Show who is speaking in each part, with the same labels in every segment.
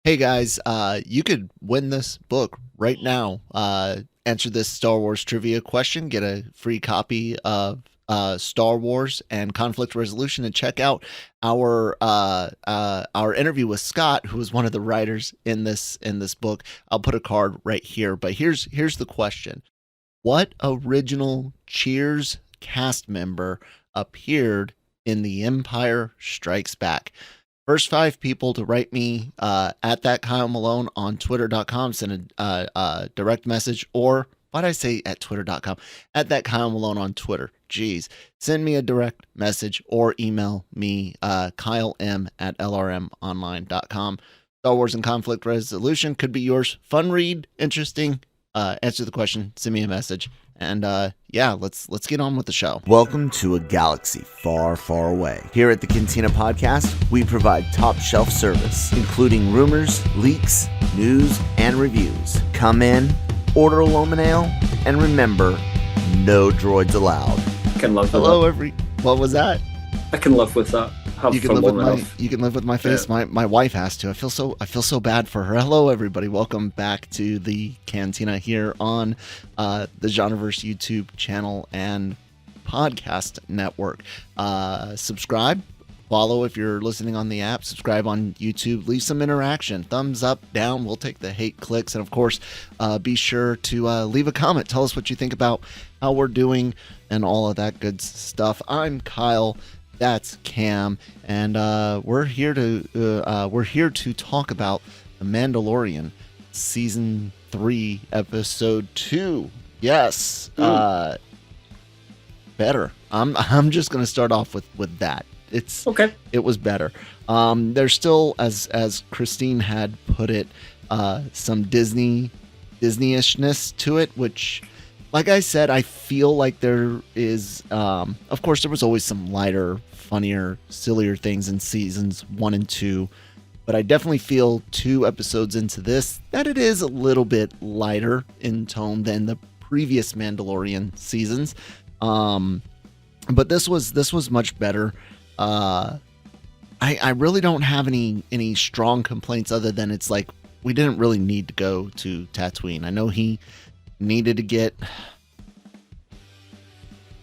Speaker 1: Hey guys, you could win this book right now. Answer this Star Wars trivia question, get a free copy of Star Wars and Conflict Resolution, and check out our interview with Scott, who is one of the writers in this book. I'll put a card right here, but here's the question: what original Cheers cast member appeared in The Empire Strikes Back? First five people to write me at that Kyle Malone on twitter.com, send a direct message, or why did I say at twitter.com? At that Kyle Malone on Twitter. Jeez. Send me a direct message or email me, kylem at lrmonline.com. Star Wars and Conflict Resolution could be yours. Fun read, interesting. Answer the question, send me a message. And yeah, let's get on with the show.
Speaker 2: Welcome to a galaxy far, far away. Here at the Cantina Podcast, we provide top shelf service, including rumors, leaks, news, and reviews. Come in, order a Lomanale, and remember, no droids allowed.
Speaker 3: I can live with
Speaker 1: Hello,
Speaker 3: that.
Speaker 1: what was that?
Speaker 3: I can live with that. Have
Speaker 1: You can
Speaker 3: for
Speaker 1: live with
Speaker 3: long
Speaker 1: my
Speaker 3: enough.
Speaker 1: you can live with my face.
Speaker 3: Yeah.
Speaker 1: My wife has to. I feel so bad for her. Hello everybody. Welcome back to the Cantina here on the Genreverse YouTube channel and podcast network. Subscribe, follow if you're listening on the app, subscribe on YouTube, leave some interaction. Thumbs up, down, we'll take the hate clicks, and of course, be sure to leave a comment. Tell us what you think about how we're doing and all of that good stuff. I'm Kyle. That's Cam, and we're here to talk about The Mandalorian, season 3, episode 2. Yes, better. I'm just gonna start off with that. It's
Speaker 3: Okay.
Speaker 1: It was better. There's still, as Christine had put it, some Disney-ishness to it, which, like I said, I feel like there is. Of course, there was always some lighter, funnier, sillier things in seasons 1 and 2, but I definitely feel 2 episodes into this that it is a little bit lighter in tone than the previous Mandalorian seasons. But this was much better. I really don't have any strong complaints other than it's like we didn't really need to go to Tatooine. I know he needed to get.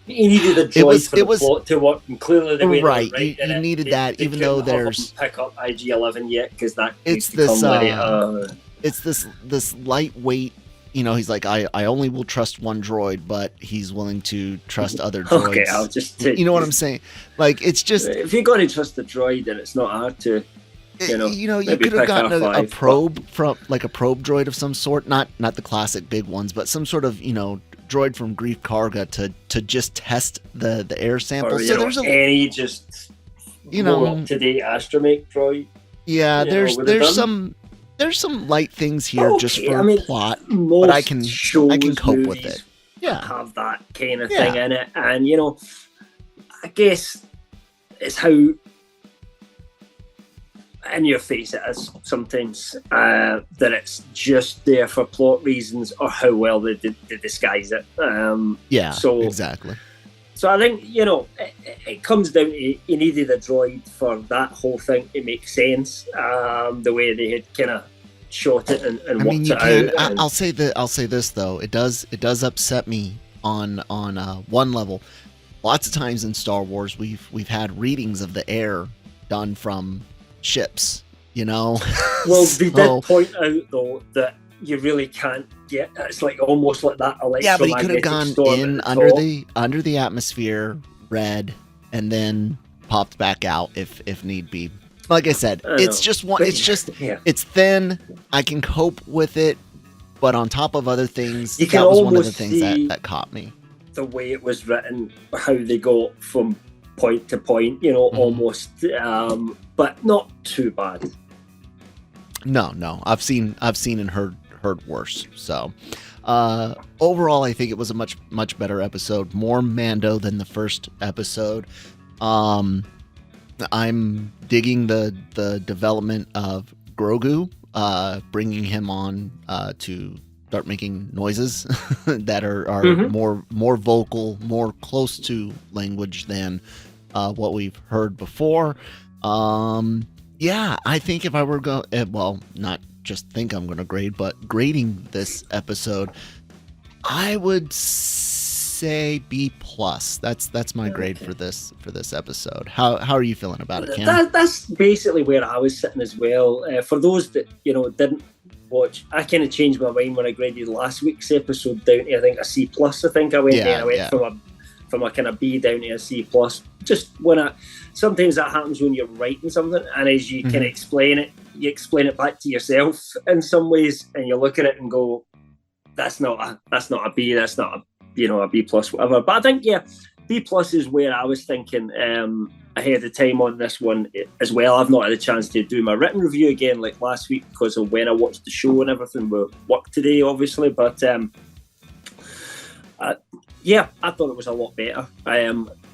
Speaker 3: He needed a droid for the
Speaker 1: was
Speaker 3: plot to work, and clearly the way
Speaker 1: right.
Speaker 3: They were
Speaker 1: You needed that,
Speaker 3: they
Speaker 1: even though
Speaker 3: couldn't have
Speaker 1: there's
Speaker 3: him pick up IG-11 yet because that
Speaker 1: it's
Speaker 3: needs to
Speaker 1: this
Speaker 3: come later.
Speaker 1: it's this lightweight. You know, he's like, I only will trust one droid, but he's willing to trust other droids.
Speaker 3: Okay, I'll just.
Speaker 1: You know what I'm saying? Like, it's just,
Speaker 3: If you're going to trust the droid, then it's not hard to.
Speaker 1: you
Speaker 3: maybe
Speaker 1: could have
Speaker 3: pick
Speaker 1: gotten a
Speaker 3: R5,
Speaker 1: probe from, like, a probe droid of some sort, not the classic big ones, but some sort of, droid from Grief Karga to just test the air sample.
Speaker 3: Or,
Speaker 1: So there's
Speaker 3: any just more up-to-date astromech droid.
Speaker 1: yeah,
Speaker 3: would have done.
Speaker 1: there's some light things here just
Speaker 3: Okay,
Speaker 1: for
Speaker 3: I mean,
Speaker 1: plot,
Speaker 3: most
Speaker 1: but I can
Speaker 3: shows,
Speaker 1: cope with
Speaker 3: movies
Speaker 1: it. Yeah.
Speaker 3: have that kind of
Speaker 1: Yeah.
Speaker 3: thing in it, and I guess it's how in your face it is sometimes, that it's just there for plot reasons or how well they disguise it.
Speaker 1: Yeah,
Speaker 3: so
Speaker 1: exactly.
Speaker 3: So I think it comes down to you needed a droid for that whole thing to make sense. The way they had kind of shot it and
Speaker 1: I mean,
Speaker 3: worked
Speaker 1: you
Speaker 3: it
Speaker 1: can.
Speaker 3: out. and-
Speaker 1: I'll say that. I'll say this though. It does upset me on one level. Lots of times in Star Wars, we've had readings of the air done from ships.
Speaker 3: Well,
Speaker 1: So-
Speaker 3: they did point out though that you really can't get. It's like almost like that electromagnetic
Speaker 1: yeah, but he could have gone
Speaker 3: storm
Speaker 1: in
Speaker 3: at the top.
Speaker 1: under the atmosphere, read, and then popped back out if need be. Like I said,
Speaker 3: I
Speaker 1: it's
Speaker 3: know.
Speaker 1: just one.
Speaker 3: But
Speaker 1: It's just
Speaker 3: yeah.
Speaker 1: it's thin. I can cope with it, but on top of other things,
Speaker 3: You can
Speaker 1: that was one of the
Speaker 3: almost
Speaker 1: things
Speaker 3: see-
Speaker 1: that caught me.
Speaker 3: The way it was written, how they got from point to point,
Speaker 1: Mm-hmm.
Speaker 3: almost, but not too bad.
Speaker 1: No, I've seen and heard worse. So, overall, I think it was a much better episode. More Mando than the first episode. I'm digging the development of Grogu, bringing him on to start making noises that are
Speaker 3: Mhm.
Speaker 1: more vocal, more close to language than what we've heard before. Yeah, I think if I were well, not just think I'm going to grade, but grading this episode, I would say B plus. That's my grade for this episode. How are you feeling about it, Cam?
Speaker 3: That's basically where I was sitting as well. For those that didn't watch, I kind of changed my mind when I graded last week's episode down to I think a C plus. I think I went there. I went from a kind of B down to a C plus. Just sometimes that happens when you're writing something, and as you can explain it, you explain it back to yourself in some ways, and you look at it and go, that's not a B, that's not a B plus, whatever. But I think B plus is where I was thinking ahead of time on this one as well. I've not had a chance to do my written review again like last week because of when I watched the show and everything with work today, obviously. But I thought it was a lot better.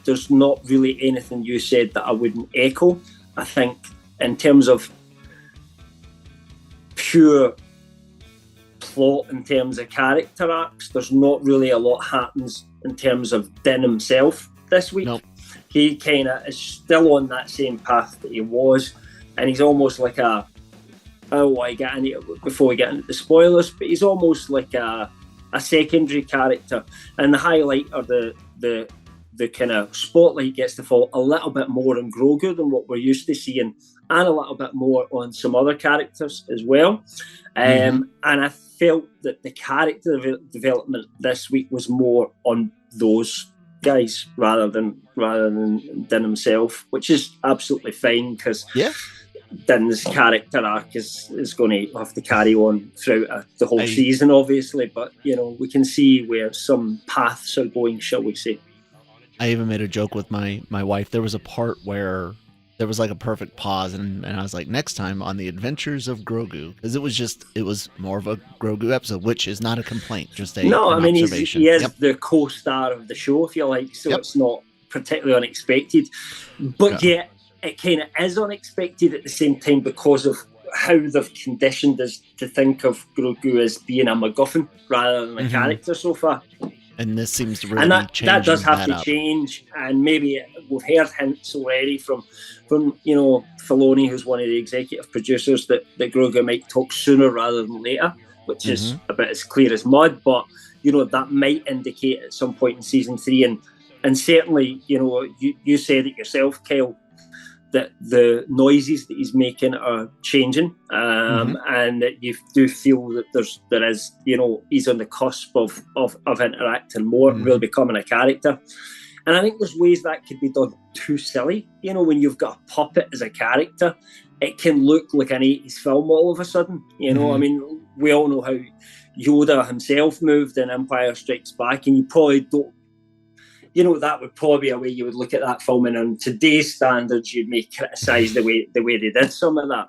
Speaker 3: There's not really anything you said that I wouldn't echo. I think in terms of pure plot, in terms of character arcs, there's not really a lot happens in terms of Din himself this week. Nope. He kind of is still on that same path that he was, and he's almost like before we get into the spoilers, but he's almost like a secondary character, and the highlight or the kind of spotlight gets to fall a little bit more on Grogu than what we're used to seeing, and a little bit more on some other characters as well. And I felt that the character development this week was more on those guys rather than Din himself, which is absolutely fine because Din's character arc is going to have to carry on throughout the whole season, obviously. But we can see where some paths are going, shall we say.
Speaker 1: I even made a joke with my wife. There was a part where there was like a perfect pause, and I was like, next time on the Adventures of Grogu, because it was more of a Grogu episode, which is not a complaint, just an observation.
Speaker 3: He is the co-star of the show, if you like, so it's not particularly unexpected, but yet it kind of is unexpected at the same time because of how they've conditioned us to think of Grogu as being a MacGuffin rather than a character so far.
Speaker 1: And this seems to really
Speaker 3: that does have to change. And maybe we've heard hints already from Filoni, who's one of the executive producers, that Grogu might talk sooner rather than later, which is a bit as clear as mud. But that might indicate at some point in season 3, and certainly you said it yourself, Kyle, that the noises that he's making are changing, and that you do feel that there is he's on the cusp of interacting more, really becoming a character. And I think there's ways that could be done too silly. When you've got a puppet as a character, it can look like an 80s film all of a sudden. I mean, we all know how Yoda himself moved in Empire Strikes Back, and you probably don't. That would probably be a way you would look at that film, and on today's standards, you may criticise the way they did some of that.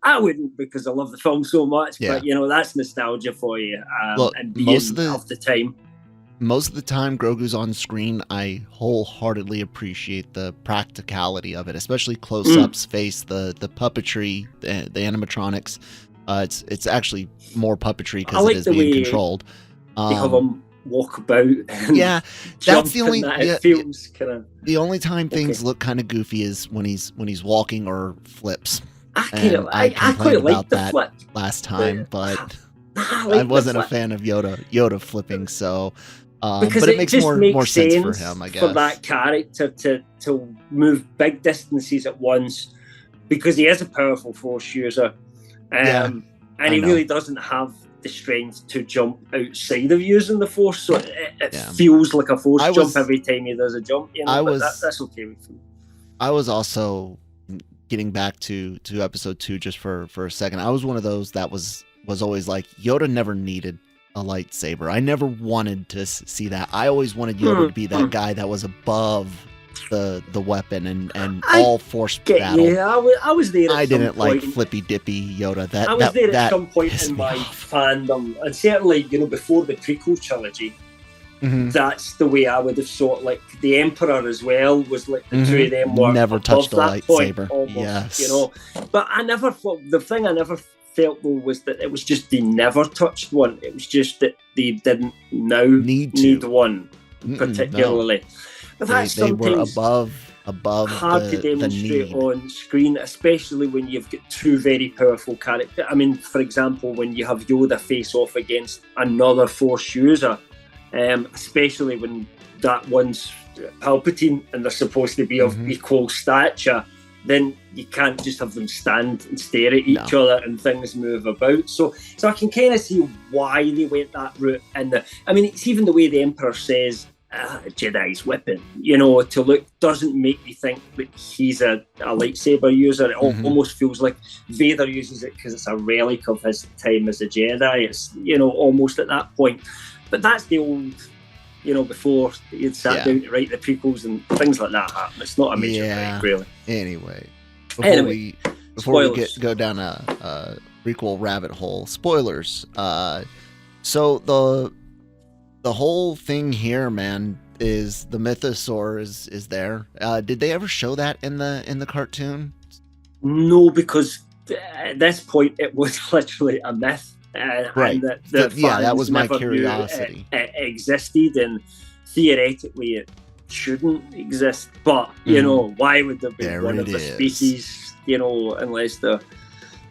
Speaker 3: I wouldn't, because I love the film so much, but that's nostalgia for you. And being of the time.
Speaker 1: Most of the time Grogu's on screen, I wholeheartedly appreciate the practicality of it, especially close-ups, face, the puppetry, the animatronics. It's actually more puppetry because it is being controlled.
Speaker 3: They have them walk about. And
Speaker 1: that's the only.
Speaker 3: It feels kind of.
Speaker 1: The only time things look kind of goofy is when he's walking or flips.
Speaker 3: I quite like the flip
Speaker 1: last time, but I wasn't a fan of Yoda flipping. So.
Speaker 3: Because
Speaker 1: but it makes more sense for him, I guess.
Speaker 3: For that character to move big distances at once, because he is a powerful force user, and he really doesn't have the strength to jump outside of using the force, so it feels like a force jump every time he does a jump. That's okay with me.
Speaker 1: I was also getting back to episode 2 just for a second. I was one of those that was always like, Yoda never needed a lightsaber. I never wanted to see that. I always wanted Yoda to be that guy that was above the weapon and all force battle.
Speaker 3: Yeah, I was there.
Speaker 1: I didn't like flippy dippy Yoda.
Speaker 3: I was there at some point in my fandom, and certainly before the prequel trilogy. That's the way I would have saw it. Like the Emperor as well was like the two of them were
Speaker 1: never touched a lightsaber.
Speaker 3: Almost,
Speaker 1: yes,
Speaker 3: But I never thought the thing I never felt though was that it was just they never touched one. It was just that they didn't now need one particularly.
Speaker 1: No. But they were above above
Speaker 3: hard to
Speaker 1: the
Speaker 3: demonstrate
Speaker 1: need.
Speaker 3: on screen, especially when you've got two very powerful characters. I mean, for example, when you have Yoda face off against another Force user, especially when that one's Palpatine and they're supposed to be of equal stature, then you can't just have them stand and stare at each other and things move about. So I can kind of see why they went that route. And I mean, it's even the way the Emperor says, Jedi's weapon, to look, doesn't make me think that he's a lightsaber user. It almost feels like Vader uses it because it's a relic of his time as a Jedi. It's, almost at that point. But that's the old, before you'd sat down to write the prequels and things like that happen. It's not a major break, really.
Speaker 1: Anyway, before we go down a prequel rabbit hole, spoilers. So the whole thing here, man, is the mythosaur is there. Did they ever show that in the cartoon?
Speaker 3: No, because at this point it was literally a myth.
Speaker 1: Right.
Speaker 3: And
Speaker 1: that was my curiosity.
Speaker 3: It existed, and theoretically it shouldn't exist. But why would there be one of the species? Unless they're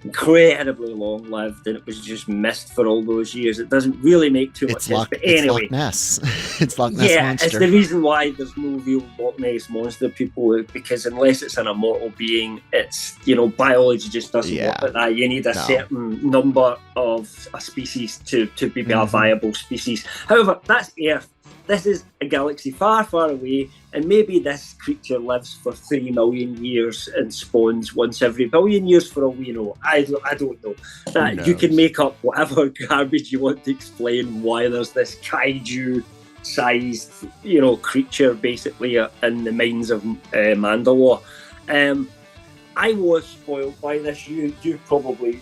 Speaker 3: incredibly long-lived and it was just missed for all those years. It doesn't really make too much sense. But anyway,
Speaker 1: it's Loch Ness. It's Loch Ness monster.
Speaker 3: It's the reason why there's no real Loch Ness monster, people, because unless it's an immortal being, it's, biology just doesn't work like that. You need a certain number of a species to be a viable species. However, that's Earth. This is a galaxy far, far away, and maybe this creature lives for 3 million years and spawns once every billion years for all we know. I don't know. That you can make up whatever garbage you want to explain why there's this kaiju-sized, creature basically in the mines of Mandalore. I was spoiled by this. You probably.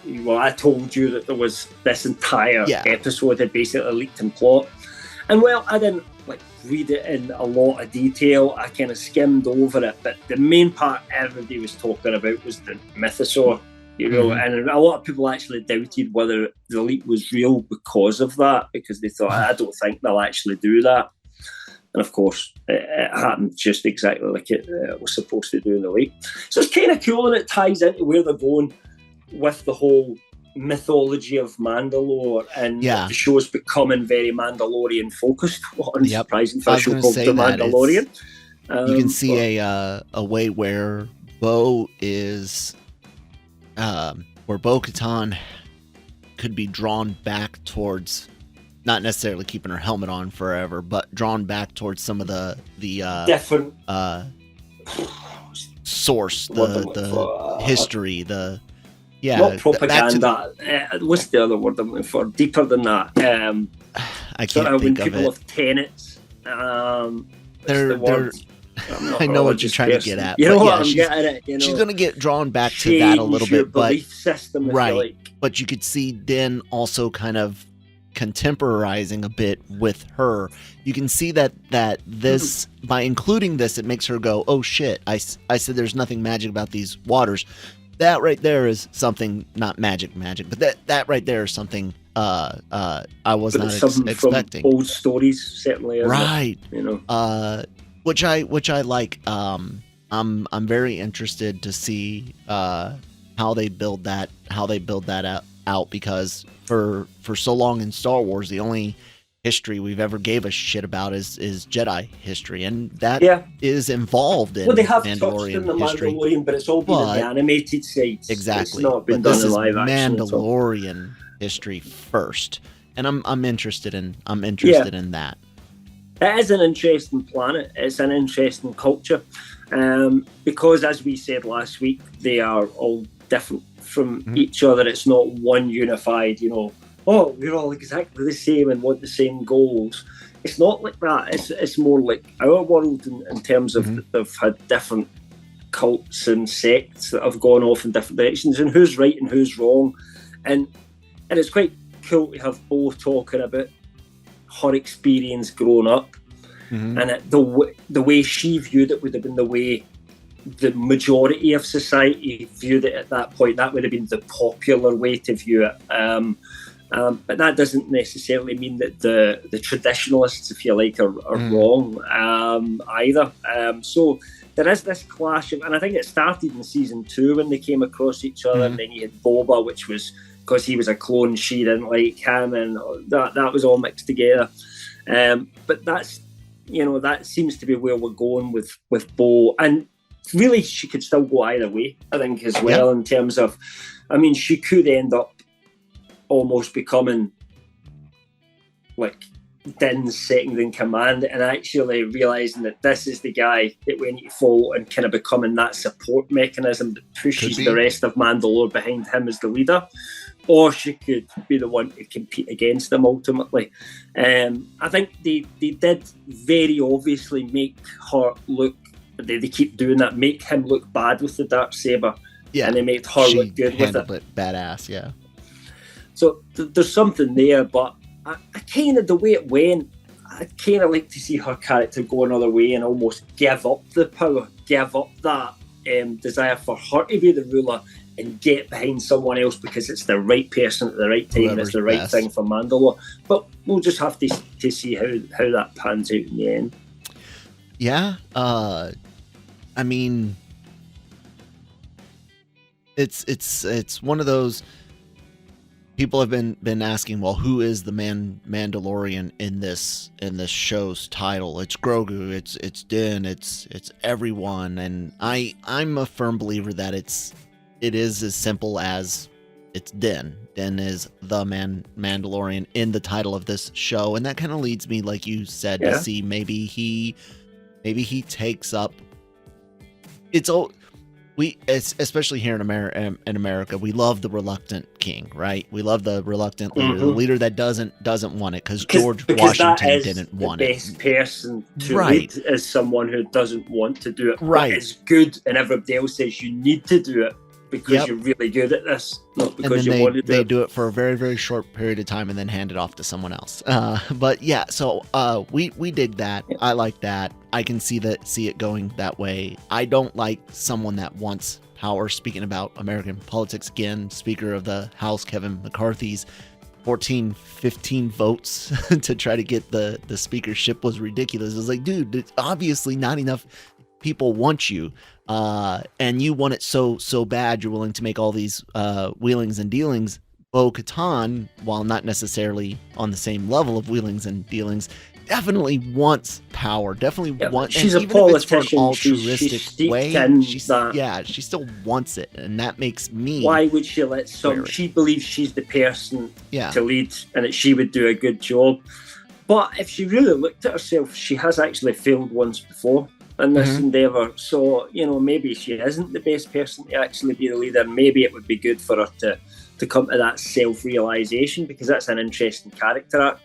Speaker 3: Well, I told you that there was this entire episode that basically leaked in plot. And well, I didn't read it in a lot of detail. I kind of skimmed over it, but the main part everybody was talking about was the mythosaur, and a lot of people actually doubted whether the leak was real because of that, because they thought, I don't think they'll actually do that. And of course, it happened just exactly like it was supposed to do in the leak. So it's kind of cool, and it ties into where they're going with the whole mythology of Mandalore, and the show's becoming very Mandalorian focused. What unsurprising for a show called The Mandalorian.
Speaker 1: You can see a way where Bo is where Bo-Katan could be drawn back towards, not necessarily keeping her helmet on forever, but drawn back towards some of the
Speaker 3: different
Speaker 1: source, the history,
Speaker 3: not propaganda. What's the other word I'm looking for? Deeper than that.
Speaker 1: I can't think of it.
Speaker 3: When people have tenets,
Speaker 1: I know what you're trying to get at.
Speaker 3: You know what I'm getting at.
Speaker 1: She's going to get drawn back to that a little bit, but
Speaker 3: belief system,
Speaker 1: right. But you could see Din also kind of contemporizing a bit with her. You can see that this, by including this, it makes her go, oh shit, I said there's nothing magic about these waters. That right there is something, not magic, but that right there is something I was not expecting.
Speaker 3: From old stories, certainly.
Speaker 1: Right. Which I like. I'm very interested to see how they build that out, because for so long in Star Wars, the only history we've ever gave a shit about is Jedi history, and that is involved in
Speaker 3: they have
Speaker 1: Mandalorian
Speaker 3: touched on the
Speaker 1: history.
Speaker 3: Mandalorian, but it's all been in the animated side.
Speaker 1: Exactly.
Speaker 3: It's not been done in live action.
Speaker 1: Mandalorian history first, and I'm interested in that.
Speaker 3: It is an interesting planet. It's an interesting culture, because as we said last week, they are all different from each other. It's not one unified, we're all exactly the same and want the same goals. It's not like that. It's more like our world in terms of they've had different cults and sects that have gone off in different directions, and who's right and who's wrong. And it's quite cool to have Bo talking about her experience growing up, and the way she viewed it would have been the way the majority of society viewed it at that point. That would have been the popular way to view it. But that doesn't necessarily mean that the traditionalists, if you like, are wrong either. So there is this clash of, and I think it started in season 2 when they came across each other, and then you had Boba, which was because he was a clone, she didn't like him, and that was all mixed together. But that's, that seems to be where we're going with Bo, and really she could still go either way, I think, as well, in terms of, I mean, she could end up almost becoming like Din's second in command, and actually realising that this is the guy that we need to follow, and kind of becoming that support mechanism that pushes the rest of Mandalore behind him as the leader. Or she could be the one to compete against him ultimately. I think they did very obviously make her look, they keep doing that, make him look bad with the Darksaber. Yeah, and they made her look good with it.
Speaker 1: Badass, yeah.
Speaker 3: So there's something there, but I kind of, the way it went, I'd kind of like to see her character go another way and almost give up the power, give up that desire for her to be the ruler and get behind someone else because it's the right person at the right time and it's the right thing for Mandalore. But we'll just have to see how that pans out in the end.
Speaker 1: Yeah, I mean, it's one of those. People have been asking, well, who is the Mandalorian in this show's title? It's Grogu, it's Din, it's everyone, and I'm a firm believer that it is as simple as it's Din. Din is the Mandalorian in the title of this show, and that kind of leads me, like you said, to see maybe he takes up. It's all. Especially here in America, we love the reluctant king, right? We love the reluctant leader, the leader that doesn't want it, because George Washington didn't want it.
Speaker 3: The best person to lead is someone who doesn't want to do it, right? It's good, and everybody else says you need to do it because you're really good at this, not because you want to do it.
Speaker 1: They do it for a very, very short period of time and then hand it off to someone else. But yeah, so we dig that. I like that. I can see it going that way. I don't like someone that wants power. Speaking about American politics again, Speaker of the House Kevin McCarthy's 15 votes to try to get the speakership was ridiculous. It was like, dude, obviously not enough people want you, and you want it so bad you're willing to make all these wheelings and dealings. Bo-Katan, while not necessarily on the same level of wheelings and dealings, definitely wants power. Definitely wants.
Speaker 3: She's a politician. Altruistic way. She
Speaker 1: still wants it, and that makes me.
Speaker 3: Why would she let some? She believes she's the person to lead, and that she would do a good job. But if she really looked at herself, she has actually failed once before in this endeavour. So, maybe she isn't the best person to actually be the leader. Maybe it would be good for her to come to that self-realisation, because that's an interesting character arc.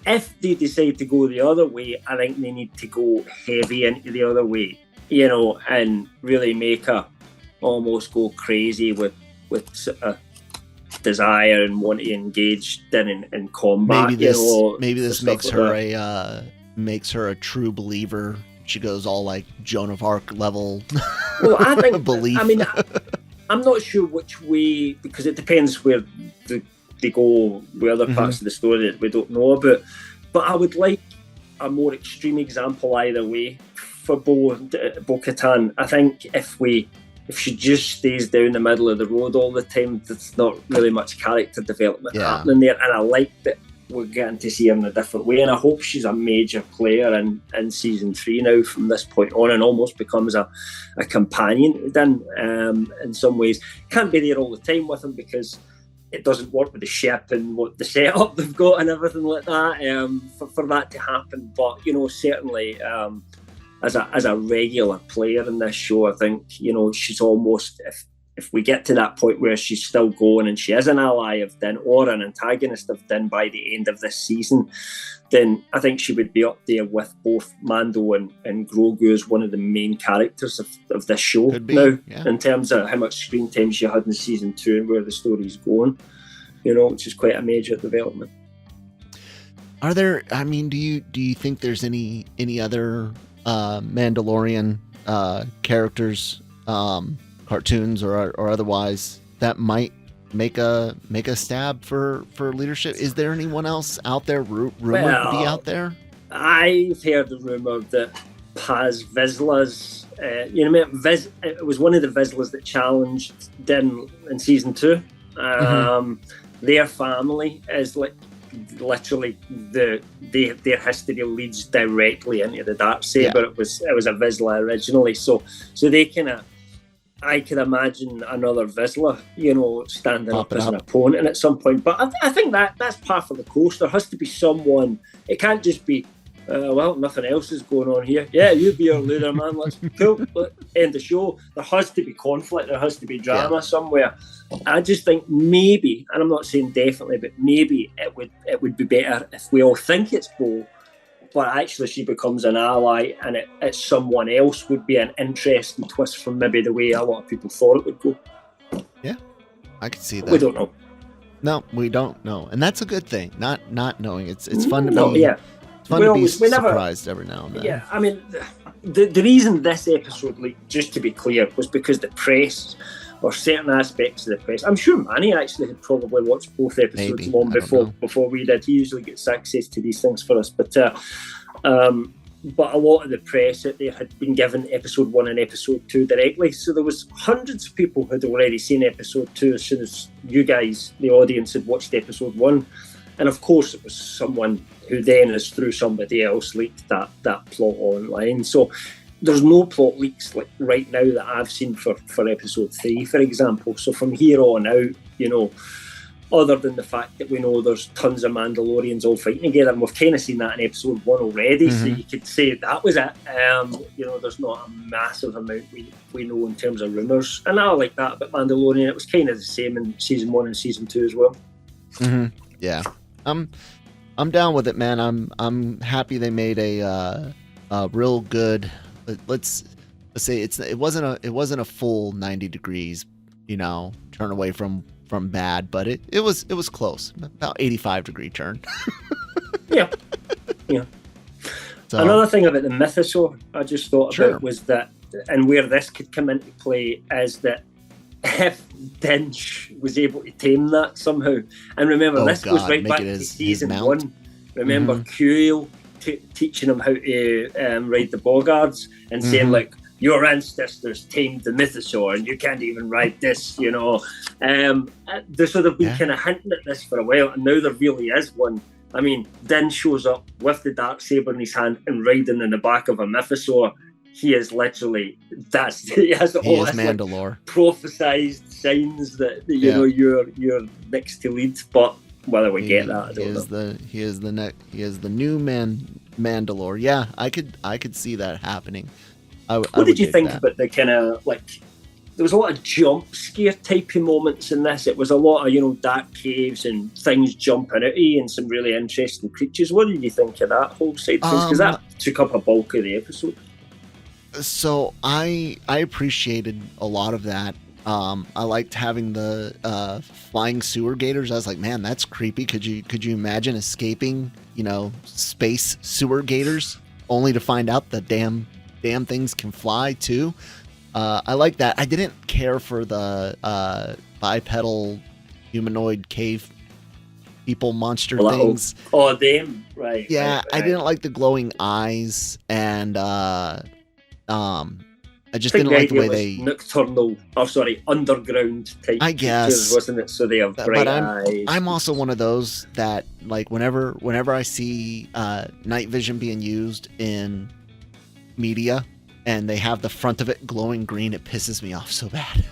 Speaker 3: If they decide to go the other way, I think they need to go heavy into the other way, and really make her almost go crazy with sort of desire and want to engage in combat.
Speaker 1: Maybe this makes her makes her a true believer. She goes all like Joan of Arc level.
Speaker 3: Well, I think
Speaker 1: belief.
Speaker 3: I mean, I'm not sure which way, because it depends where they go with other parts of the story that we don't know about. But I would like a more extreme example either way for Bo-Katan. I think if she just stays down the middle of the road all the time, there's not really much character development happening there. And I like that we're getting to see her in a different way, and I hope she's a major player in season 3 now from this point on, and almost becomes a companion to Din in some ways. Can't be there all the time with him because it doesn't work with the ship and what the setup they've got and everything like that for that to happen. But certainly as a regular player in this show, I think she's almost, if we get to that point where she's still going and she is an ally of Din or an antagonist of Din by the end of this season, then I think she would be up there with both Mando and Grogu as one of the main characters of this show now, in terms of how much screen time she had in season 2 and where the story's going, which is quite a major development.
Speaker 1: Are there, do you think there's any other Mandalorian characters, cartoons or otherwise, that might make a stab for leadership? Is there anyone else out there rumored to be out there?
Speaker 3: I've heard the rumor that Paz Vizsla's you know, it was one of the Vizslas that challenged Din in season 2. Their family is like literally their history leads directly into the Darksaber. Yeah. It was a Vizsla originally, so they kind of. I can imagine another Vizsla, you know, standing up as an opponent at some point. But I think that's par for the course. There has to be someone. It can't just be, well, nothing else is going on here. Yeah, you be our leader, man. Let's cool. End the show. There has to be conflict. There has to be drama somewhere. I just think maybe, and I'm not saying definitely, but maybe it would be better if we all think it's Bo, but actually she becomes an ally and it's someone else. Would be an interesting twist from maybe the way a lot of people thought it would go.
Speaker 1: Yeah, I can see that.
Speaker 3: We don't know.
Speaker 1: No, we don't know, and that's a good thing. Not knowing. It's fun to be.
Speaker 3: Yeah.
Speaker 1: It's fun to be surprised every now and then.
Speaker 3: Yeah, I mean, the reason this episode leaked, just to be clear, was because the press, or certain aspects of the press. I'm sure Manny actually had probably watched both episodes long before we did. He usually gets access to these things for us, but a lot of the press out there had been given episode 1 and episode 2 directly. So there was hundreds of people who had already seen episode 2 as soon as you guys, the audience, had watched episode 1. And of course, it was someone who then, is through somebody else, leaked that plot online. So there's no plot leaks like right now that I've seen for episode 3, for example. So from here on out, you know, other than the fact that we know there's tons of Mandalorians all fighting together, and we've kind of seen that in episode 1 already, so you could say that was it. You know, there's not a massive amount we know in terms of rumours, and I like that about Mandalorian. It was kind of the same in season 1 and season 2 as well.
Speaker 1: Yeah, I'm down with it, man. I'm happy they made a real good. Let's say it wasn't a full 90 degrees, you know, turn away from bad, but it was close, about 85-degree turn. yeah. So, another thing about the mythosaur I just thought about was that, and where this could come into play, is that if Dinch was able to tame that somehow, and remember this goes right back to season 1. Remember Kuiil teaching him how to ride the boggards and saying like, your ancestors tamed the mythosaur and you can't even ride this, you know. So they've been kind of hinting at this for a while, and now there really is one. I mean, Din shows up with the Darksaber in his hand and riding in the back of a mythosaur. He is literally, he has all this Mandalore.
Speaker 3: Like, prophesized signs that you know you're next to lead, but whether we get that, I don't know.
Speaker 1: He is the new Mandalore. Yeah, I could see that happening.
Speaker 3: What did you think about the kind of, like, there was a lot of jump scare type of moments in this. It was a lot of, you know, dark caves and things jumping out of you and some really interesting creatures. What did you think of that whole side of things? Because that took up a bulk of the episode.
Speaker 1: So I appreciated a lot of that. I liked having the flying sewer gators. I was like, man, that's creepy. Could you imagine escaping, you know, space sewer gators only to find out the damn things can fly too? I like that. I didn't care for the bipedal humanoid cave people monster things.
Speaker 3: Oh, them, right?
Speaker 1: Yeah,
Speaker 3: right.
Speaker 1: I didn't like the glowing eyes, and I just didn't like the way they
Speaker 3: nocturnal, underground type.
Speaker 1: I guess,
Speaker 3: creatures, wasn't it? So they have bright eyes.
Speaker 1: I'm also one of those that, like, whenever I see night vision being used in media and they have the front of it glowing green, it pisses me off so bad.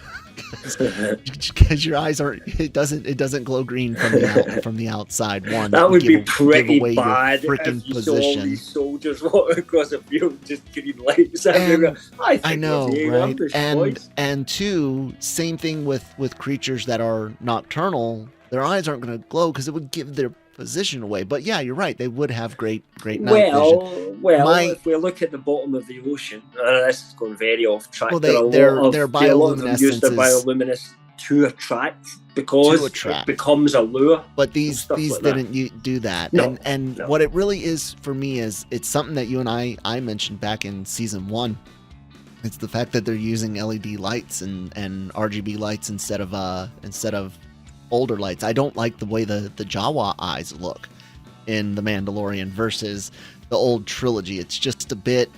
Speaker 1: Because your eyes it doesn't glow green from the outside. One,
Speaker 3: that would be pretty bad
Speaker 1: if you
Speaker 3: saw all these soldiers walking across a field just green lights.
Speaker 1: I know, right? And two, same thing with creatures that are nocturnal. Their eyes aren't going to glow because it would give their position away. But yeah, you're right. They would have great night vision.
Speaker 3: If we look at the bottom of the ocean, this is going very off track.
Speaker 1: Well, their bioluminescence
Speaker 3: use their bioluminescence to attract because it becomes a lure.
Speaker 1: But these didn't do that.
Speaker 3: No,
Speaker 1: and what it really is for me is it's something that you and I mentioned back in season 1. It's the fact that they're using LED lights and RGB lights instead of older lights. I don't like the way the Jawa eyes look in The Mandalorian versus the old trilogy. It's just a bit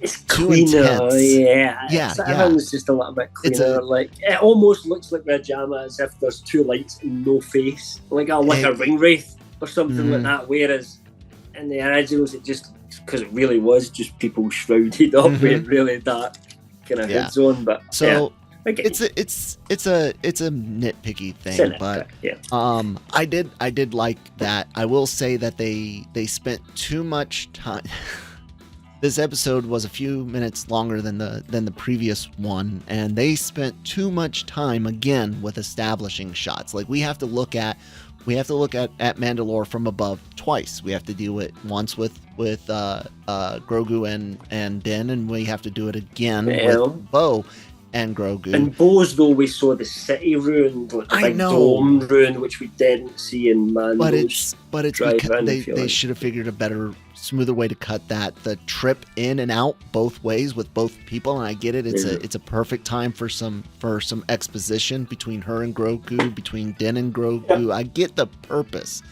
Speaker 3: It's
Speaker 1: too
Speaker 3: cleaner,
Speaker 1: intense.
Speaker 3: yeah. Everything's just a little bit cleaner. Like it almost looks like Rajama as if there's two lights and no face, like a ring wraith or something like that. Whereas in the originals, it just because it really was just people shrouded up with really dark kind of hoods on. But
Speaker 1: so it's a nitpicky thing, but I did like that. I will say that they spent too much time. This episode was a few minutes longer than the previous one, and they spent too much time again with establishing shots. Like we have to look at Mandalore from above twice. We have to do it once with Grogu and Din, and we have to do it again with Bo and Grogu.
Speaker 3: And Bo's, though, we saw the city ruined, like the big dome ruined, which we didn't see in Mando's.
Speaker 1: But it's because they should have figured a smoother way to cut that. The trip in and out both ways with both people, and I get it. It's a perfect time for some exposition between her and Grogu, between Din and Grogu. I get the purpose.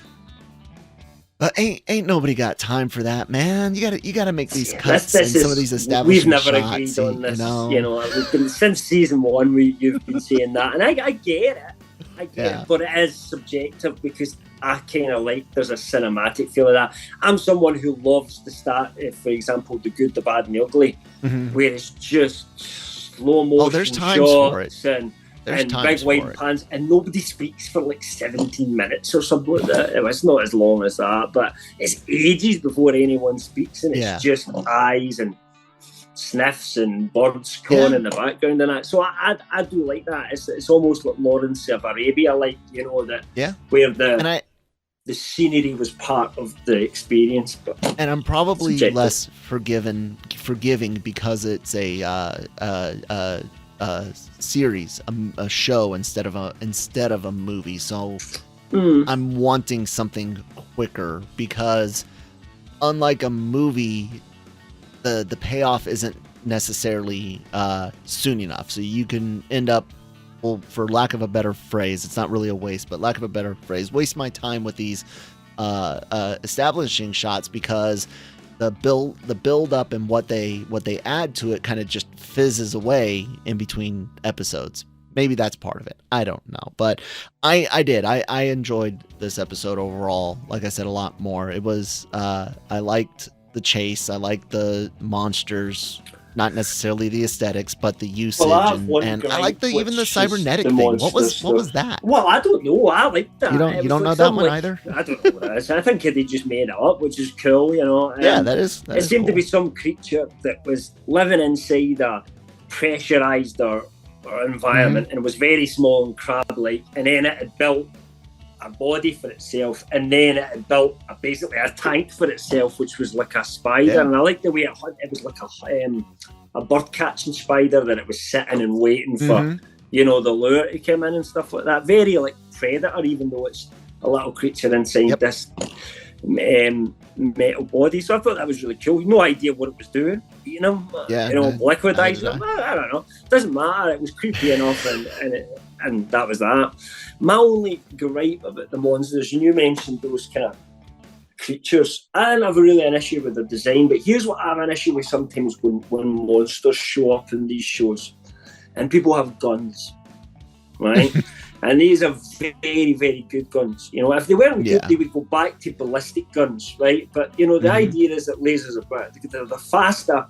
Speaker 1: But ain't nobody got time for that, man. You gotta make these cuts and some of these establishing shots.
Speaker 3: We've never agreed on this. We've been, since season 1, you've been saying that, and I get it. I get it, but it is subjective because I kind of like there's a cinematic feel of that. I'm someone who loves the start, for example, The Good, the Bad, and the Ugly, where it's just slow motion shots and big wide pans, and nobody speaks for like 17 minutes or something like that. It's not as long as that, but it's ages before anyone speaks, and it's just eyes and sniffs and birds calling in the background and that. So I do like that. It's almost like Lawrence of Arabia, like where the scenery was part of the experience.
Speaker 1: And I'm probably less forgiving because it's a series, a show instead of a movie. So I'm wanting something quicker because unlike a movie, the payoff isn't necessarily soon enough. So you can end up, well, for lack of a better phrase, it's not really a waste, but lack of a better phrase, waste my time with these establishing shots because the build up and what they add to it kind of just fizzes away in between episodes. Maybe that's part of it. I don't know, but I enjoyed this episode overall. Like I said, a lot more. It was I liked the chase. I liked the monsters. Not necessarily the aesthetics, but the usage, and I like even the cybernetic thing. What was that?
Speaker 3: Well, I don't know. I like that.
Speaker 1: You don't know that one either.
Speaker 3: I don't know what it is. I think they just made it up, which is cool.
Speaker 1: That is.
Speaker 3: It seemed
Speaker 1: cool.
Speaker 3: to be some creature that was living inside a pressurized or environment and was very small and crab-like, and then it had built a body for itself, and then it had built basically a tank for itself, which was like a spider. And I like the way it was like a bird catching spider that it was sitting and waiting for the lure to come in and stuff like that. Very like Predator, even though it's a little creature inside this metal body. So I thought that was really cool. No idea what it was doing, liquidizing. I don't know. It doesn't matter. It was creepy enough, and that was that. My only gripe about the monsters, and you mentioned those kind of creatures, I don't have really an issue with the design, but here's what I have an issue with sometimes when monsters show up in these shows and people have guns, right? And these are very, very good guns. If they weren't good, they would go back to ballistic guns, right? But, the idea is that lasers they're faster,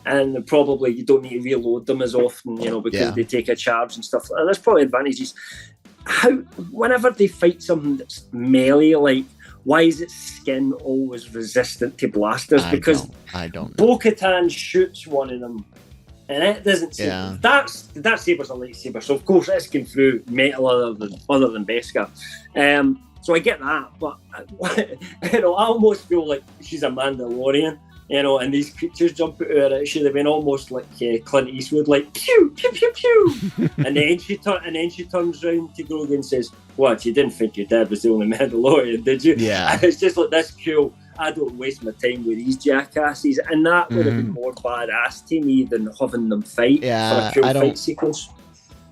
Speaker 3: and probably you don't need to reload them as often, because they take a charge and stuff. And there's probably advantages. Whenever they fight something that's melee, why is its skin always resistant to blasters? Because
Speaker 1: I don't
Speaker 3: know. Bo-Katan shoots one of them, and it doesn't see that saber's a lightsaber, so of course it's going through metal other than Beskar. So I get that, but I almost feel like she's a Mandalorian, and these creatures jump at her. It should have been almost like Clint Eastwood, like pew pew pew pew. and then she turns around to Grogu and says, "What? You didn't think your dad was the only Mandalorian, did you?"
Speaker 1: Yeah.
Speaker 3: And it's just like, that's cool. I don't waste my time with these jackasses, and that would have been more badass to me than having them fight for a cool fight sequence.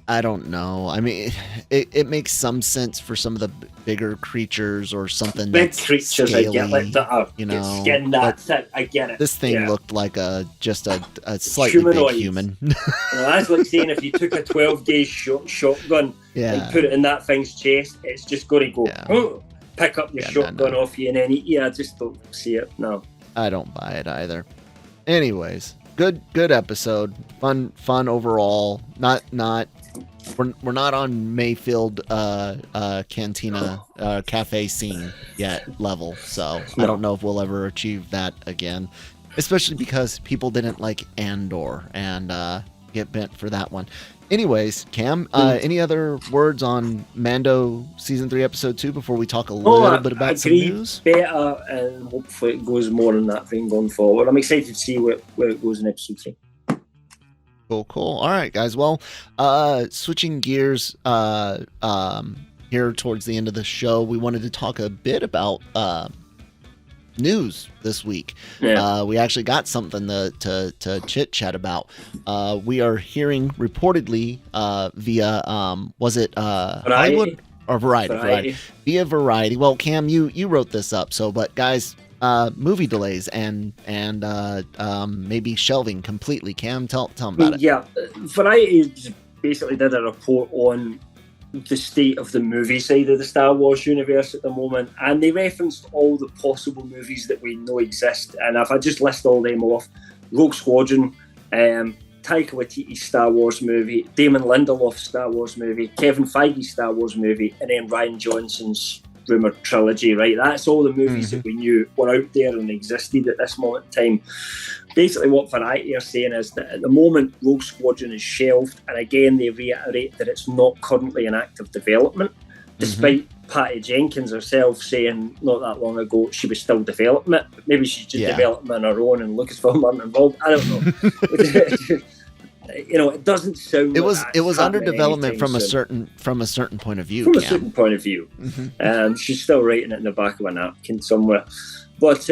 Speaker 1: I don't know. I mean, it makes some sense for some of the bigger creatures or something
Speaker 3: Big
Speaker 1: that's
Speaker 3: creatures,
Speaker 1: scaly,
Speaker 3: I get, like that are
Speaker 1: get
Speaker 3: skin that thick. I get it.
Speaker 1: This thing looked like just a slightly
Speaker 3: humanoid.
Speaker 1: Big human.
Speaker 3: That's like saying if you took a 12-gauge shotgun and put it in that thing's chest, it's just going to go pick up your shotgun off you and then eat you. I just don't see it. No,
Speaker 1: I don't buy it either. Anyways, good episode. Fun overall. We're not on Mayfield Cantina cafe scene yet level, so I don't know if we'll ever achieve that again, especially because people didn't like Andor and get bent for that one. Anyways, Cam, any other words on Mando season 3 episode 2 before we talk a little bit about some news?
Speaker 3: Better, and hopefully it goes more in that vein going forward. I'm excited to see where it goes in episode 3.
Speaker 1: Cool. All right, guys. Well, switching gears here towards the end of the show, we wanted to talk a bit about news this week. We actually got something to chit chat about. We are hearing reportedly via was it Hollywood or Variety? Via Variety. Well, Cam, you wrote this up. But guys, movie delays and maybe shelving completely. Cam, tell them about it.
Speaker 3: Yeah, Variety basically did a report on the state of the movie side of the Star Wars universe at the moment, and they referenced all the possible movies that we know exist. And if I just list all them off: Rogue Squadron, Taika Waititi's Star Wars movie, Damon Lindelof's Star Wars movie, Kevin Feige's Star Wars movie, and then Rian Johnson's rumoured trilogy, right? That's all the movies that we knew were out there and existed at this moment in time. Basically, what Variety are saying is that at the moment, Rogue Squadron is shelved, and again, they reiterate that it's not currently in active development, despite Patty Jenkins herself saying not that long ago she was still developing it. Maybe she's just developing it on her own and Lucasfilm aren't involved. I don't know. It doesn't sound.
Speaker 1: It was under development from a certain point of view.
Speaker 3: From a certain point of view, she's still writing it in the back of a napkin somewhere. But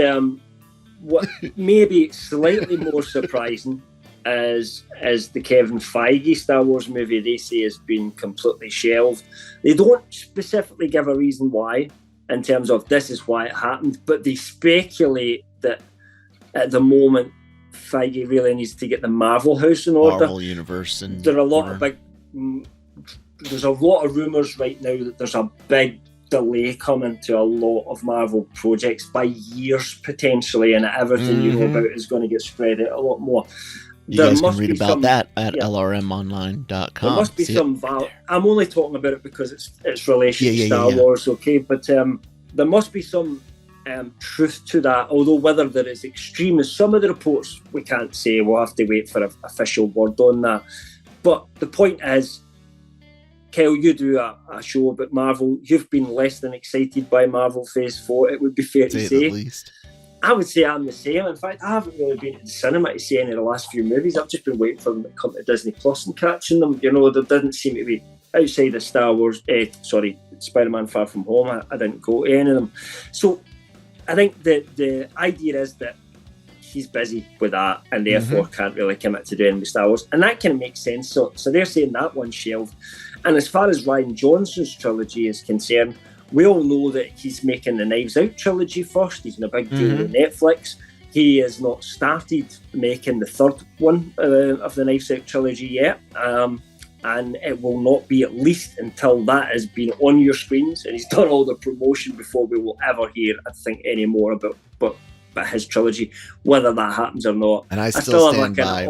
Speaker 3: what maybe slightly more surprising is the Kevin Feige Star Wars movie. They say has been completely shelved. They don't specifically give a reason why, in terms of this is why it happened, but they speculate that at the moment, Feige really needs to get the Marvel house in order.
Speaker 1: Marvel universe, and
Speaker 3: there are a lot of there's a lot of rumours right now that there's a big delay coming to a lot of Marvel projects by years potentially, and everything you know about is going to get spread out a lot more.
Speaker 1: You guys can read about that at lrmonline.com.
Speaker 3: There must be some I'm only talking about it because it's relation to Star Wars, okay? But there must be some truth to that, although whether there is extreme as some of the reports, we can't say. We'll have to wait for an official word on that. But the point is, Kel, you do a show about Marvel. You've been less than excited by Marvel Phase 4, it would be fair to say.
Speaker 1: At least.
Speaker 3: I would say I'm the same. In fact, I haven't really been to the cinema to see any of the last few movies. I've just been waiting for them to come to Disney Plus and catching them. There didn't seem to be, outside of Star Wars, Spider-Man Far From Home, I didn't go to any of them. So I think the idea is that he's busy with that and therefore can't really commit to doing the Star Wars. And that kind of makes sense. So they're saying that one's shelved. And as far as Rian Johnson's trilogy is concerned, we all know that he's making the Knives Out trilogy first. He's in a big deal with Netflix. He has not started making the third one of the Knives Out trilogy yet. And it will not be at least until that has been on your screens and he's done all the promotion before we will ever hear, I think, any more about his trilogy, whether that happens or not.
Speaker 1: And I still stand by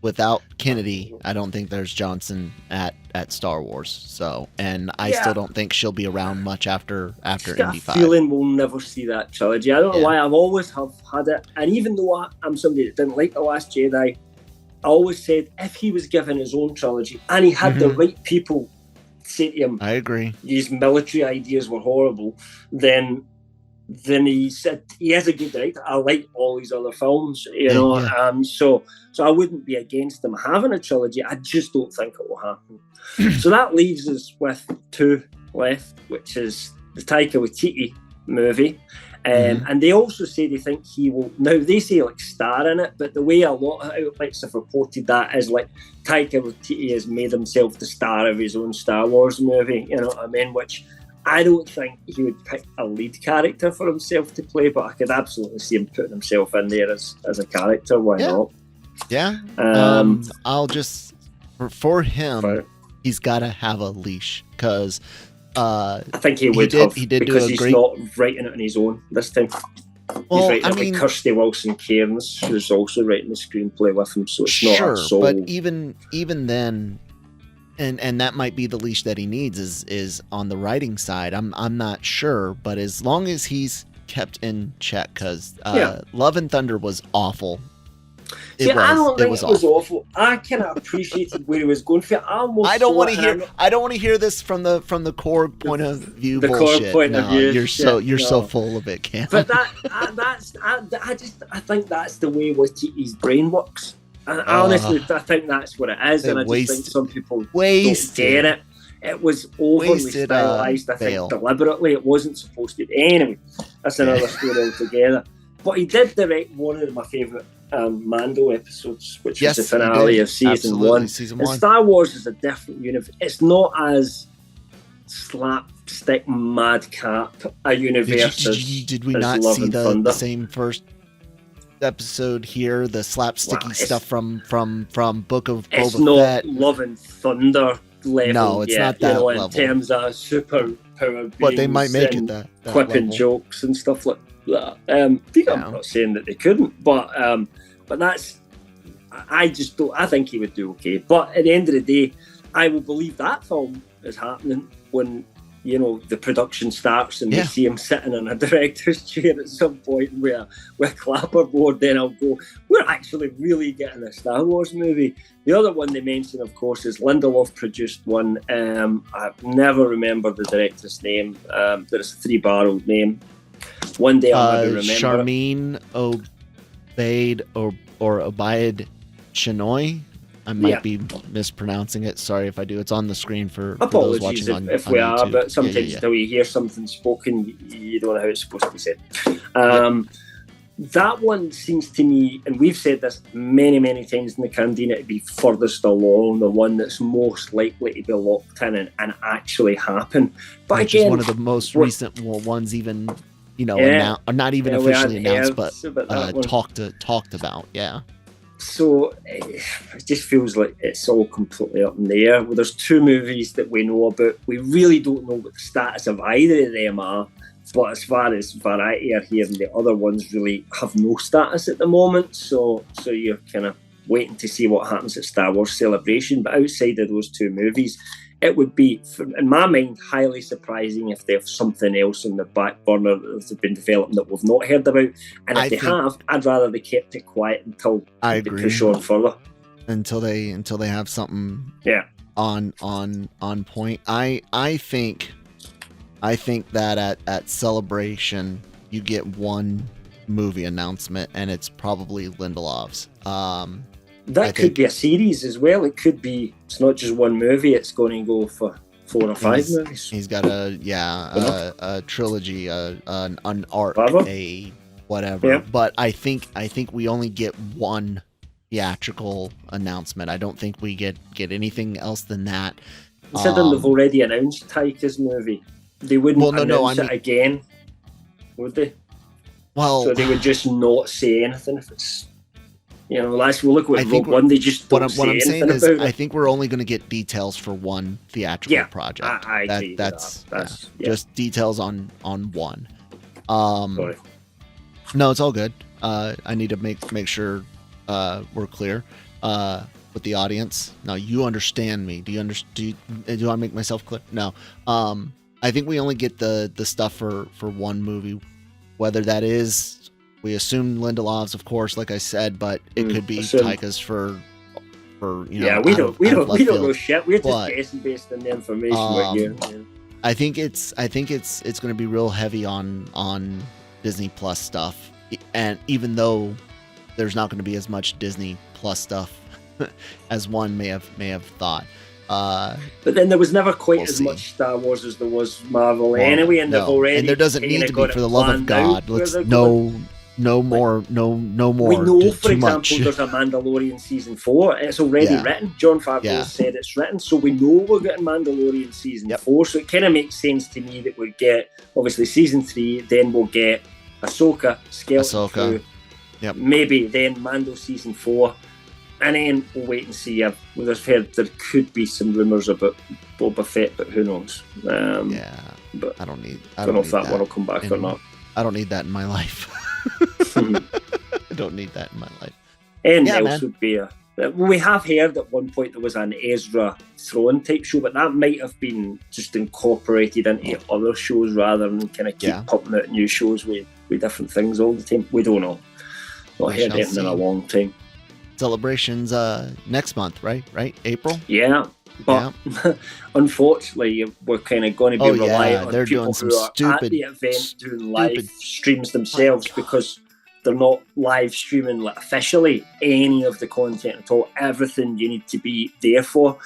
Speaker 1: without Kennedy, I don't think there's Johnson at Star Wars. So, and I still don't think she'll be around much after Indy 5.
Speaker 3: Feeling we'll never see that trilogy. I don't know why. I've always have had it, and even though I'm somebody that didn't like The Last Jedi, I always said if he was given his own trilogy and he had the right people say to him,
Speaker 1: I agree,
Speaker 3: these military ideas were horrible, then he said he is a good director. I like all these other films, so I wouldn't be against them having a trilogy. I just don't think it will happen. So that leaves us with two left, which is the Taika Waititi movie And they also say they think he will. Now they say like star in it, but the way a lot of outlets have reported that is like Taika Waititi has made himself the star of his own Star Wars movie. You know what I mean? Which I don't think he would pick a lead character for himself to play, but I could absolutely see him putting himself in there as a character. Why not?
Speaker 1: Yeah. I'll just for him, he's got to have a leash because I
Speaker 3: think he would have. He did because he's not writing it on his own this time. He's writing with Kirsty Wilson Cairns, who's also writing the screenplay with him. So it's not sure,
Speaker 1: but even then. And that might be the leash that he needs is on the writing side. I'm not sure, but as long as he's kept in check, because Love and Thunder was awful.
Speaker 3: I don't think it was awful. I kind of appreciated where he was going for it. I don't want
Speaker 1: to hear this from the core point of view.
Speaker 3: The
Speaker 1: bullshit.
Speaker 3: Core point of view.
Speaker 1: You're so full of it, Cam.
Speaker 3: But I think that's the way Waititi's brain works. And honestly, I think that's what it is, and I just think some people don't get it. It was overly stylized, I think, deliberately. It wasn't supposed to be. Anyway, that's another story altogether. But he did direct one of my favourite Mando episodes, which was the finale of season one. And Star Wars is a different universe. It's not as slapstick madcap a universe
Speaker 1: did we not see the same first episode here, the slapsticky stuff from Book of Boba Fett?
Speaker 3: It's not Love and Thunder level.
Speaker 1: No, it's not that level.
Speaker 3: In terms of super power beings,
Speaker 1: but they might make it that
Speaker 3: quipping
Speaker 1: level.
Speaker 3: Jokes and stuff like that. I'm not saying that they couldn't, but that's. I just don't. I think he would do okay. But at the end of the day, I will believe that film is happening when the production starts and we see him sitting in a director's chair at some point with a clapperboard. Then I'll go, we're actually really getting a Star Wars movie. The other one they mention, of course, is Lindelof produced one. I never remember the director's name. There's a three-barreled name. One day I'll maybe remember.
Speaker 1: Charmin Obaid or Obaid Chinoy. I might be mispronouncing it. Sorry if I do. It's on the screen for those watching on
Speaker 3: if we
Speaker 1: on
Speaker 3: are,
Speaker 1: YouTube.
Speaker 3: But sometimes until you hear something spoken, you don't know how it's supposed to be said. That one seems to me, and we've said this many, many times in the Cantina, to be furthest along, the one that's most likely to be locked in and actually happen. But
Speaker 1: which
Speaker 3: again,
Speaker 1: is one of the most recent ones, even not even officially announced, but talked about. Yeah.
Speaker 3: So it just feels like it's all completely up in the air. Well, there's two movies that we know about. We really don't know what the status of either of them are. But as far as Variety are here, and the other ones really have no status at the moment. So you're kind of waiting to see what happens at Star Wars Celebration. But outside of those two movies, it would be, in my mind, highly surprising if they have something else in the back burner that has been developing that we've not heard about. And if they have, I'd rather they kept it quiet until they push on further.
Speaker 1: Until they have something on point. I think that at Celebration you get one movie announcement, and it's probably Lindelof's.
Speaker 3: That could be a series as well. It could be. It's not just one movie. It's going to go for 4 or 5 movies.
Speaker 1: He's got a trilogy, an arc, a whatever. Yeah. But I think we only get one theatrical announcement. I don't think we get anything else than that.
Speaker 3: Considering they've already announced Taika's movie, they wouldn't announce it again, would they?
Speaker 1: Well,
Speaker 3: so they would just not say anything if it's. Last we'll look at Rogue One. They just don't say anything about it.
Speaker 1: I think we're only going to get details for one theatrical project.
Speaker 3: I agree.
Speaker 1: That's just details on one. Sorry. No, it's all good. I need to make sure we're clear with the audience. Now you understand me. Do I make myself clear? No. I think we only get the stuff for one movie, whether that is. We assume Lindelof's, of course, like I said, but it could be Taika's for
Speaker 3: we don't know shit. We're just guessing based on the information we're hearing. Yeah.
Speaker 1: I think it's going to be real heavy on Disney Plus stuff, and even though there's not going to be as much Disney Plus stuff as one may have thought.
Speaker 3: But then there was never quite as much Star Wars as there was Marvel anyway, and they've already
Speaker 1: and there doesn't need to be, for the love of God. Let's no more.
Speaker 3: We know, for example, there's a Mandalorian season 4. It's already written. John Favreau said it's written, so we know we're getting Mandalorian season 4. So it kind of makes sense to me that we get obviously season 3, then we'll get Ahsoka, Skeleton Crew, maybe then Mando season 4. And then we'll wait and see. I've heard there could be some rumours about Boba Fett, but who knows? But I don't know if that one will come back or not.
Speaker 1: I don't need that in my life. I don't need that in my life.
Speaker 3: And else would be we have heard at one point there was an Ezra Throne type show, but that might have been just incorporated into other shows rather than kind of keep pumping out new shows with different things all the time. We don't know. Not heard anything in a long time.
Speaker 1: Celebrations next month, right? April?
Speaker 3: Yeah. But unfortunately, we're kind of going to be reliant on people who are at the event doing live streams themselves because they're not live streaming officially any of the content at all. Everything you need to be there for.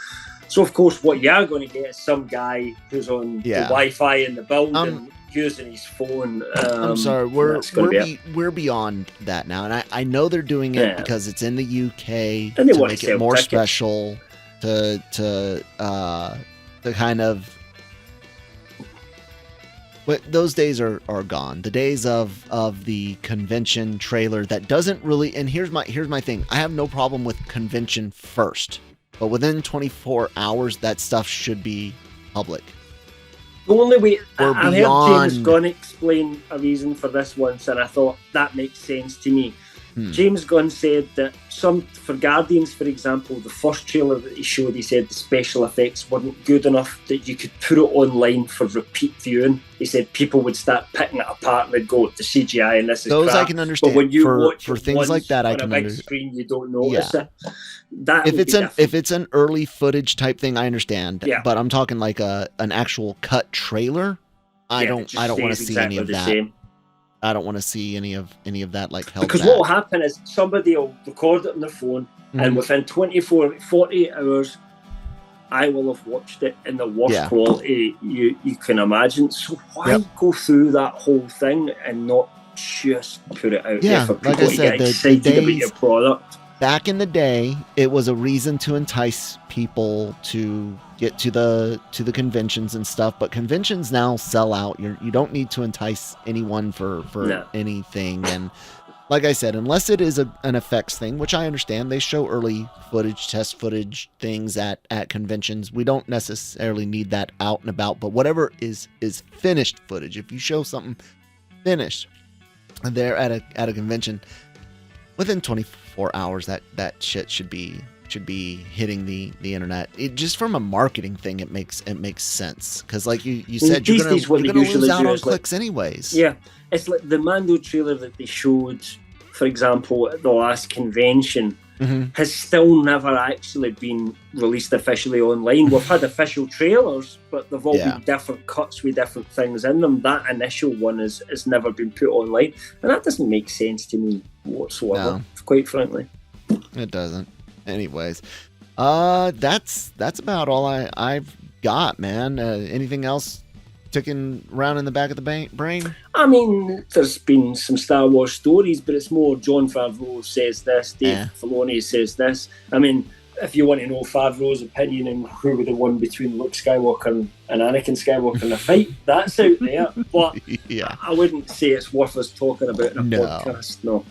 Speaker 3: So, of course, what you're going to get is some guy who's on the Wi-Fi in the building using his phone.
Speaker 1: I'm sorry, we're beyond that now, and I know they're doing it because it's in the UK
Speaker 3: and they
Speaker 1: to
Speaker 3: want
Speaker 1: make
Speaker 3: to
Speaker 1: it more
Speaker 3: tickets.
Speaker 1: special. To kind of, but those days are gone. The days of the convention trailer that doesn't really. And here's my thing. I have no problem with convention first, but within 24 hours, that stuff should be public.
Speaker 3: The only way I heard James Gunn explain a reason for this once, and I thought that makes sense to me. James Gunn said that for Guardians, for example, the first trailer that he showed, he said the special effects weren't good enough that you could put it online for repeat viewing. He said people would start picking it apart and they'd go, the CGI and this is
Speaker 1: those
Speaker 3: crap.
Speaker 1: I can understand.
Speaker 3: But when you watch
Speaker 1: for things like that, I can
Speaker 3: on a big screen, you don't notice it. That
Speaker 1: if it's an early footage type thing, I understand. Yeah. But I'm talking like an actual cut trailer. I don't want to see any of that. Same. I don't want to see any of that held
Speaker 3: because
Speaker 1: back.
Speaker 3: what will happen is somebody will record it on their phone and within 48 hours I will have watched it in the worst quality you can imagine. So why go through that whole thing and not just put it out there for people to get excited about your product?
Speaker 1: Back in the day, it was a reason to entice people to get to the conventions and stuff. But conventions now sell out. You don't need to entice anyone for anything. And like I said, unless it is an effects thing, which I understand, they show early footage, test footage things at conventions. We don't necessarily need that out and about. But whatever is finished footage, if you show something finished there at a convention, within 24 hours, that shit should be hitting the internet. It just from a marketing thing, it makes sense because, like you said, you're gonna lose out on clicks anyways.
Speaker 3: Yeah, it's like the Mando trailer that they showed, for example, at the last convention. Has still never actually been released officially online. We've had official trailers, but they've all been different cuts with different things in them. That initial one has never been put online, and that doesn't make sense to me whatsoever, quite frankly.
Speaker 1: It doesn't. Anyways, that's about all I've got, man. Anything else ticking around in the back of the brain?
Speaker 3: I mean, there's been some Star Wars stories, but it's more John Favreau says this, Dave Filoni says this. I mean, if you want to know Favreau's opinion on who would have won between Luke Skywalker and Anakin Skywalker in a fight, that's out there. But I wouldn't say it's worth us talking about in a podcast. No.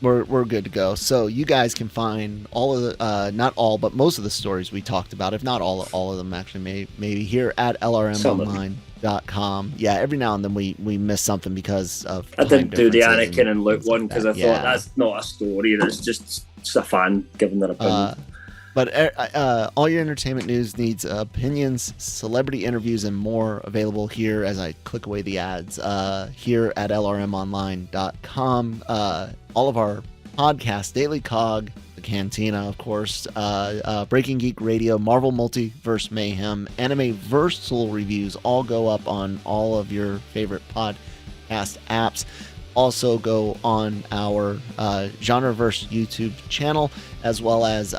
Speaker 1: We're good to go. So you guys can find all of the, not all, but most of the stories we talked about, if not all of them actually, maybe here at lrmonline.com. Yeah, every now and then we miss something because of
Speaker 3: I didn't do the Anakin and Luke one because I thought that's not a story, that's just a fan giving their opinion.
Speaker 1: But all your entertainment news needs opinions, celebrity interviews, and more available here as I click away the ads here at lrmonline.com. All of our podcasts, Daily Cog, The Cantina, of course, Breaking Geek Radio, Marvel Multiverse Mayhem, Anime-versal reviews all go up on all of your favorite podcast apps. also go on our Genreverse YouTube channel, as well as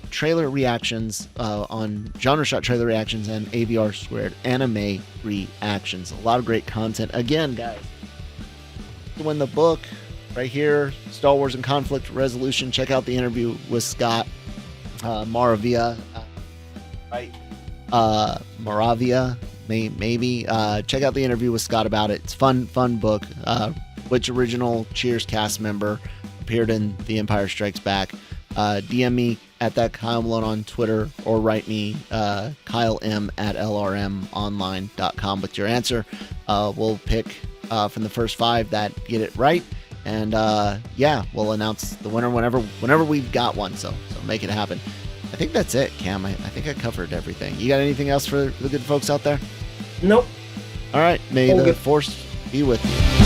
Speaker 1: trailer reactions on Genre Shot trailer reactions and AVR Squared anime reactions. A lot of great content. Again, guys, to win the book right here, Star Wars and Conflict Resolution. Check out the interview with Scott Moravia, right? Moravia, maybe. Check out the interview with Scott about it. It's fun book. Which original Cheers cast member appeared in The Empire Strikes Back? DM me at that Kyle Malone on Twitter, or write me Kyle M at lrmonline.com with your answer. We'll pick from the first 5 that get it right, and we'll announce the winner whenever we've got one. So make it happen. I think that's it, Cam. I think I covered everything. You got anything else for the good folks out there?
Speaker 3: Nope.
Speaker 1: All right. May the Force be with you.